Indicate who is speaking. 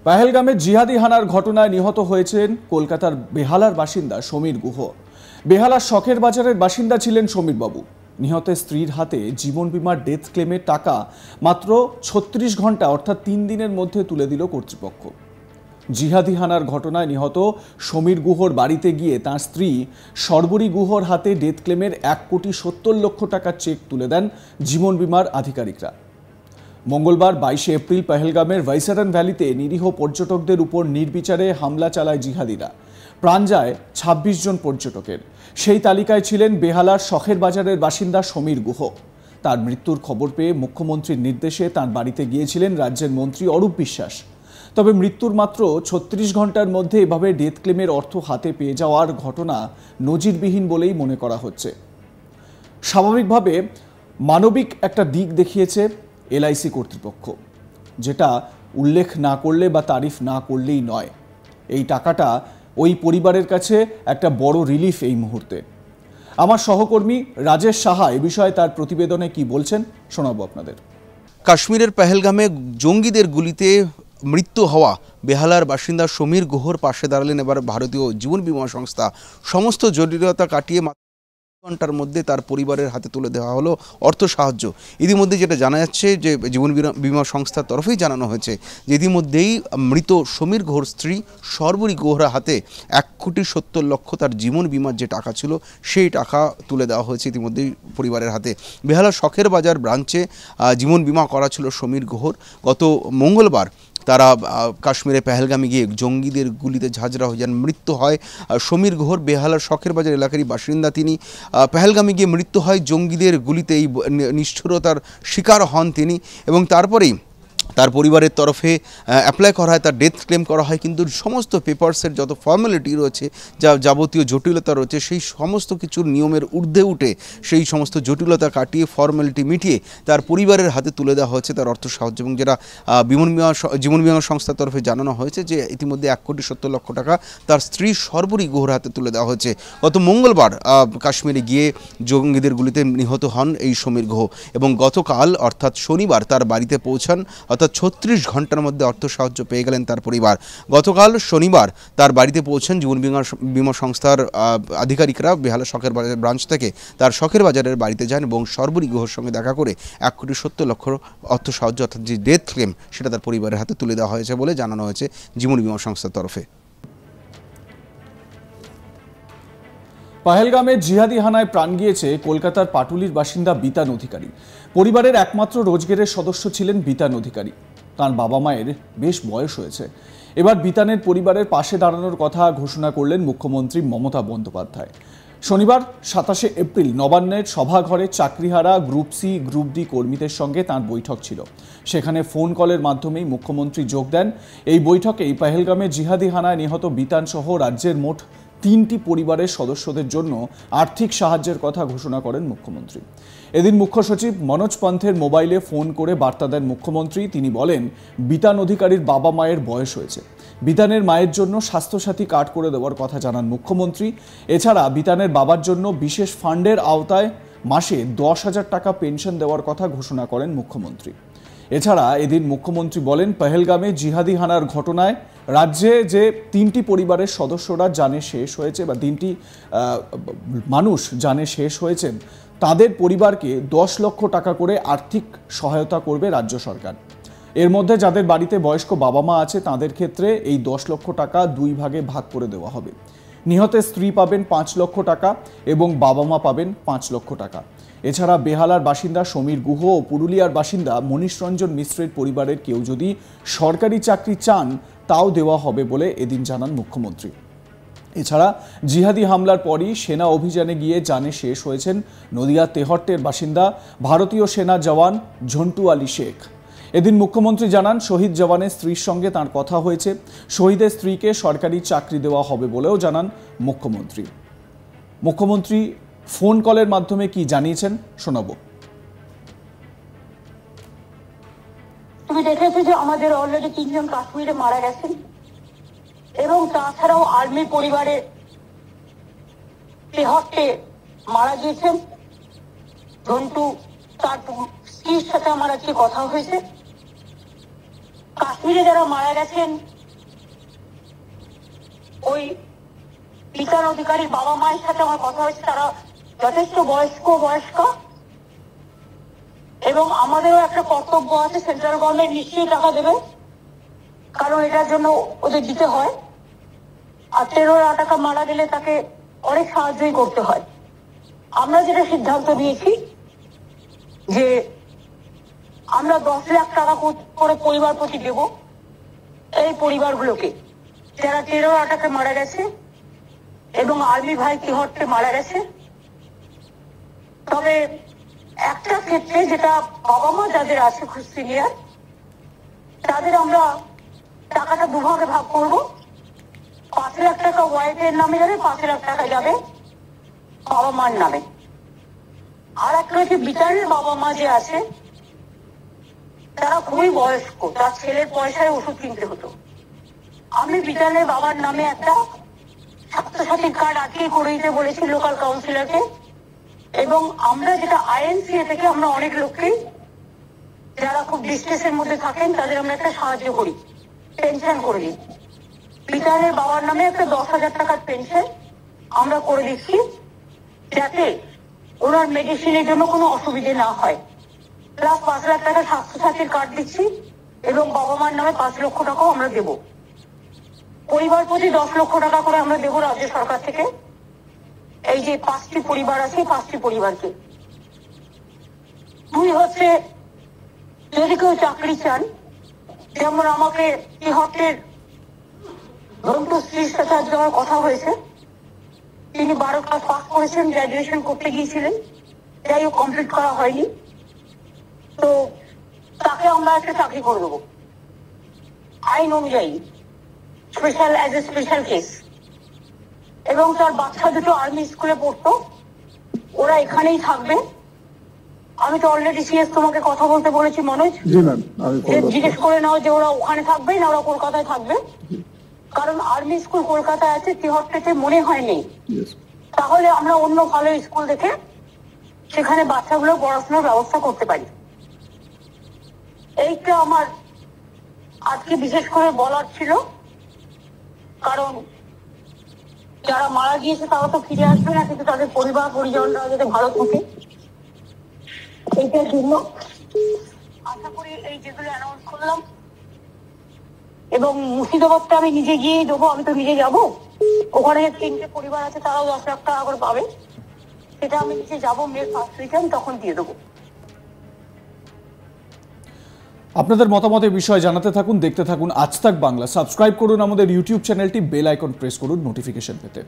Speaker 1: পহেলগামে জিহাদি হানার ঘটনায় নিহত হয়েছেন কলকাতার বেহালার বাসিন্দা সমীর গুহ। বেহালার শখের বাজারের বাসিন্দা ছিলেন সমীর বাবু। নিহতের স্ত্রীর হাতে জীবন বীমার ডেথ ক্লেমের টাকা মাত্র ৩৬ ঘন্টা অর্থাৎ ৩ দিনের মধ্যে তুলে দিল কর্তৃপক্ষ। জিহাদি হানার ঘটনায় নিহত সমীর গুহর বাড়িতে গিয়ে তাঁর স্ত্রী সর্বরী গুহর হাতে ডেথ ক্লেমের ১,৭০,০০,০০০ টাকার চেক তুলে দেন জীবন বীমার আধিকারিকরা। মঙ্গলবার ২২ এপ্রিল পহেলগামের ভাইসারান ভ্যালিতে নিরীহ পর্যটকদের উপর নির্বিচারে হামলা চালায় জিহাদিরা। প্রাণ যায় ২৬ জন পর্যটকের। সেই তালিকায় ছিলেন বেহালার শখের বাজারের বাসিন্দা সমীর গুহ। তার মৃত্যুর খবর পেয়ে মুখ্যমন্ত্রীর নির্দেশে তার বাড়িতে গিয়েছিলেন রাজ্যের মন্ত্রী অরূপ বিশ্বাস। তবে মৃত্যুর মাত্র ৩৬ ঘন্টার মধ্যে এভাবে ডেথ ক্লেমের অর্থ হাতে পেয়ে যাওয়ার ঘটনা নজিরবিহীন বলেই মনে করা হচ্ছে। স্বাভাবিকভাবে মানবিক একটা দিক দেখিয়েছে এলআইসি কর্তৃপক্ষ, যেটা উল্লেখ না করলে বা তারিফ না করলেই নয়। এই টাকাটা ওই পরিবারের কাছে একটা বড় রিলিফ এই মুহূর্তে। আমার সহকর্মী রাজেশ সাহা এ বিষয়ে তার প্রতিবেদনে কি বলছেন শোনাবো আপনাদের।
Speaker 2: কাশ্মীরের পহেলগামে জঙ্গিদের গুলিতে মৃত্যু হওয়া বেহালার বাসিন্দা সমীর গুহর পাশে দাঁড়ালেন এবার ভারতীয় জীবন বীমা সংস্থা। সমস্ত জটিলতা কাটিয়ে ঘন্টার মধ্যে তার পরিবারের হাতে তুলে দেওয়া হলো অর্থ সাহায্য। ইতিমধ্যে যেটা জানা যাচ্ছে যে জীবন বীমা সংস্থার তরফেই জানানো হয়েছে যে ইতিমধ্যেই মৃত সমীর গুহর স্ত্রী সর্বরী গুহর হাতে ১,৭০,০০,০০০ তার জীবন বীমার যে টাকা ছিল সেই টাকা তুলে দেওয়া হয়েছে ইতিমধ্যেই পরিবারের হাতে। বেহালা শখের বাজার ব্রাঞ্চে জীবন বীমা করা ছিল সমীর গুহর। গত মঙ্গলবার তারা কাশ্মীরে পহেলগামে গিয়ে জঙ্গিদের গুলিতে ঝাঁঝরা হয়ে যান, মৃত্যু হয় সমীর গুহর। বেহালার শখের বাজার এলাকারই বাসিন্দা তিনি। পহেলগামে গিয়ে মৃত্যু হয় জঙ্গিদের গুলিতে, এই নিষ্ঠুরতার শিকার হন তিনি এবং তারপরেই তার পরিবারের তরফে অ্যাপ্লাই করা হয়, তার ডেথ ক্লেম করা হয়। কিন্তু সমস্ত পেপারসের যত ফর্মালিটি রয়েছে, যা যাবতীয় জটিলতা রয়েছে, সেই সমস্ত কিছুর নিয়মের ঊর্ধ্বে উঠে সেই সমস্ত জটিলতা কাটিয়ে ফর্মালিটি মিটিয়ে তার পরিবারের হাতে তুলে দেওয়া হয়েছে তার অর্থ সাহায্য। এবং যেটা জীবন বীমা সংস্থার তরফে জানানো হয়েছে যে ইতিমধ্যে ১,৭০,০০,০০০ টাকা তার স্ত্রী সর্বরী গুহর হাতে তুলে দেওয়া হয়েছে। গত মঙ্গলবার কাশ্মীরে গিয়ে জঙ্গিদের গুলিতে নিহত হন এই সমীর গুহ এবং গতকাল অর্থাৎ শনিবার তার বাড়িতে পৌঁছান। অর্থাৎ ৩৬ ঘন্টার মধ্যে অর্থ সাহায্য পেয়ে গেলেন তার পরিবার। গতকাল শনিবার তার বাড়িতে পৌঁছান জীবন বীমা সংস্থার আধিকারিকরা। বেহালা শখের বাজার ব্রাঞ্চ থেকে তার শখের বাজারের বাড়িতে যান এবং সর্বরী গুহর সঙ্গে দেখা করে ১,৭০,০০,০০০ অর্থ সাহায্য অর্থাৎ যে ডেথ ক্লেম সেটা তার পরিবারের হাতে তুলে দেওয়া হয়েছে বলে জানানো হয়েছে জীবন বীমা সংস্থার তরফে।
Speaker 1: পহেলগামে জিহাদি হানায় প্রাণ গিয়েছে কলকাতার পাটুলির বাসিন্দা বিতান অধিকারী। পরিবারের একমাত্র রোজগেরের সদস্য ছিলেন বিতান অধিকারী। তার বাবা মায়ের বেশ বয়স হয়েছে। এবার বিতানের পরিবারের পাশে দাঁড়ানোর কথা ঘোষণা করলেন মুখ্যমন্ত্রী মমতা বন্দ্যোপাধ্যায়। শনিবার ২৭ এপ্রিল নবান্নের সভাঘরে চাকরিহারা গ্রুপ সি গ্রুপ ডি কর্মীদের সঙ্গে তাঁর বৈঠক ছিল। সেখানে ফোন কলের মাধ্যমেই মুখ্যমন্ত্রী যোগ দেন। এই বৈঠকেই পহেলগামে জিহাদি হানায় নিহত বিতান সহ রাজ্যের মোট ৩টি পরিবারের সদস্যদের জন্য আর্থিক সাহায্যের কথা ঘোষণা করেন মুখ্যমন্ত্রী। এদিন মুখ্য সচিব মনোজ পন্থের মোবাইলে ফোন করে বার্তা দেন মুখ্যমন্ত্রী। তিনি বলেন, বিতান অধিকারীর বাবা মায়ের বয়স হয়েছে। বিতানের মায়ের জন্য স্বাস্থ্যসাথী কার্ড করে দেওয়ার কথা জানান মুখ্যমন্ত্রী। এছাড়া বিতানের বাবার জন্য বিশেষ ফান্ডের আওতায় মাসে ১০,০০০ টাকা পেনশন দেওয়ার কথা ঘোষণা করেন মুখ্যমন্ত্রী। এছাড়া এদিন মুখ্যমন্ত্রী বলেন, পহেলগামে জিহাদি হানার ঘটনায় রাজ্যে যে ৩টি পরিবারের সদস্যরা জানে শেষ হয়েছে বা ৩টি মানুষ জানে শেষ হয়েছেন, তাদের পরিবারকে ১০ লক্ষ টাকা করে আর্থিক সহায়তা করবে রাজ্য সরকার। এর মধ্যে যাদের বাড়িতে বয়স্ক বাবা মা আছে তাদের ক্ষেত্রে এই ১০ লক্ষ টাকা ২ ভাগে ভাগ করে দেওয়া হবে। নিহতের স্ত্রী পাবেন ৫ লক্ষ টাকা এবং বাবা মা পাবেন ৫ লক্ষ টাকা। এছাড়া বেহালার বাসিন্দা সমীর গুহ ও পুরুলিয়ার বাসিন্দা মনীষ রঞ্জন মিশ্রের পরিবারের কেউ যদি সরকারি চাকরি চান তাও দেওয়া হবে বলে এদিন জানান মুখ্যমন্ত্রী। এছাড়া জিহাদি হামলার পরই সেনা অভিযানে গিয়ে জানে শেষ হয়েছেন নদিয়া তেহট্টের বাসিন্দা ভারতীয় সেনা জওয়ান ঝন্টু আলী শেখ। এদিন মুখ্যমন্ত্রী জানান, শহীদ জওয়ানের স্ত্রীর সঙ্গে তার কথা হয়েছে। শহীদের স্ত্রীকে সরকারি চাকরি দেওয়া হবে বলেও জানান মুখ্যমন্ত্রী। মুখ্যমন্ত্রী ফোন কলের মাধ্যমে কি জানিয়েছেন শোনাবো।
Speaker 3: তুমি দেখেছো যে আমাদের অলরেডি ৩ জন কাশ্মীরে মারা গেছেন এবং তাছাড়াও আর্মি পরিবারে তেহট্টে মারা গিয়েছেন ঝন্টু। তার স্ত্রীর সাথে আমার আজকে কথা হয়েছে। কাশ্মীরে যারা মারা গেছেন ওই বিতান অধিকারীর বাবা মায়ের সাথে আমার কথা হয়েছে, তারা যথেষ্ট বয়স্কা এবং আমাদেরও একটা কর্তব্য আছে, সেন্ট্রাল গভর্নমেন্ট নিশ্চয়ই টাকা দেবে, কারণ এটার জন্য ওদের দিতে হয়। আর 13 টাকা মারা গেলে তাকে অনেক সাহায্যই করতে হয়। আমরা যেটা সিদ্ধান্ত নিয়েছি যে আমরা 10 লাখ টাকা করে পরিবার প্রতি দেব এই পরিবারগুলোকে যারা 13 টাকা মারা গেছে এবং আর্মি ভাই তিহট্টে মারা গেছে। তবে একটা ক্ষেত্রে যেটা বাবা মা যাদের আছে খুব সিনিয়র, তাদের আমরা টাকাটা দুভাগে ভাগ করব। 5 লাখ টাকা ওয়াইফের নামে যাবে, 5 লাখ টাকা যাবে বাবা মার নামে। আর একটা হচ্ছে বিতানের বাবা মা যে আছে তারা খুবই বয়স্ক, তার ছেলের পয়সায় ওষুধ কিনতে হতো। আমি বিতানের বাবার নামে একটা স্বাস্থ্যসাথী কার্ড আটকে করে দিতে বলেছি লোকাল কাউন্সিলরকে, এবং আমরা যেটা আইএনসিএ থেকে আমরা অনেক লোককে যারা খুব ডিস্ট্রেসের মধ্যে থাকেন তাদের আমরা একটা সাহায্য করি, পেনশন করে দিই। বিতানের বাবার নামে একটা 10,000 টাকার পেনশন আমরা করে দিচ্ছি, যাতে ওনার মেডিসিনের জন্য কোনো অসুবিধে না হয়। প্লাস 5 লাখ টাকা স্বাস্থ্যসাথীর কার্ড দিচ্ছি এবং বাবা মার নামে 5 লক্ষ টাকাও আমরা দেব। পরিবার প্রতি 10 লক্ষ টাকা করে আমরা দেবো রাজ্য সরকার থেকে। এই যে 5টি পরিবার আছে, 5টি পরিবারকে। 2 হচ্ছে যদি কেউ চাকরি চান, যেমন আমাকে তিহট্টের ধন্টু শ্রী সাথে আমার কথা হয়েছে, তিনি 12 ক্লাস পাস করেছেন, গ্রাজুয়েশন করতে গিয়েছিলেন, যাই হোক কমপ্লিট করা হয়নি, তো তাকে আমরা একটা চাকরি করে দেবো আইন অনুযায়ী, special as a special case. এবং তার বাচ্চা দুটো আর্মি স্কুলে পড়তো, ওরা এখানেই থাকবে। আমি তো অলরেডি সিএস তোমাকে কথা বলতে বলেছি মনোজ, জিজ্ঞেস করে নাও যে ওরা ওখানে থাকবে না ওরা কলকাতায় থাকবে, কারণ আর্মি স্কুল কলকাতায় আছে, তিহট্টেতে মনে হয় নেই। তাহলে আমরা অন্য ভালো স্কুল দেখে সেখানে বাচ্চাগুলো পড়াশোনার ব্যবস্থা করতে পারি। এইটা আমার আজকে বিশেষ করে বলার ছিল, কারণ যারা মারা গিয়েছে তারা তো ফিরে আসবে না, কিন্তু তাদের পরিবার পরিজনরা যাতে ভালো থাকে এইটার জন্য আশা করি এই যেগুলো অ্যানাউন্স করলাম। এবং মুর্শিদাবাদটা আমি নিজে গিয়েই দেবো, আমি তো নিজে যাবো, ওখানে 3টে পরিবার আছে তারাও 10 লাখ টাকা করে পাবে, সেটা আমি নিজে যাবো মেয়ের ফার্স্ট উইকে, আমি তখন দিয়ে দেবো।
Speaker 1: আপনাদের মতামতের বিষয়ে জানাতে থাকুন, দেখতে থাকুন আজ তাক বাংলা। সাবস্ক্রাইব করুন আমাদের ইউটিউব চ্যানেলটি, বেল আইকন প্রেস করুন নোটিফিকেশন পেতে।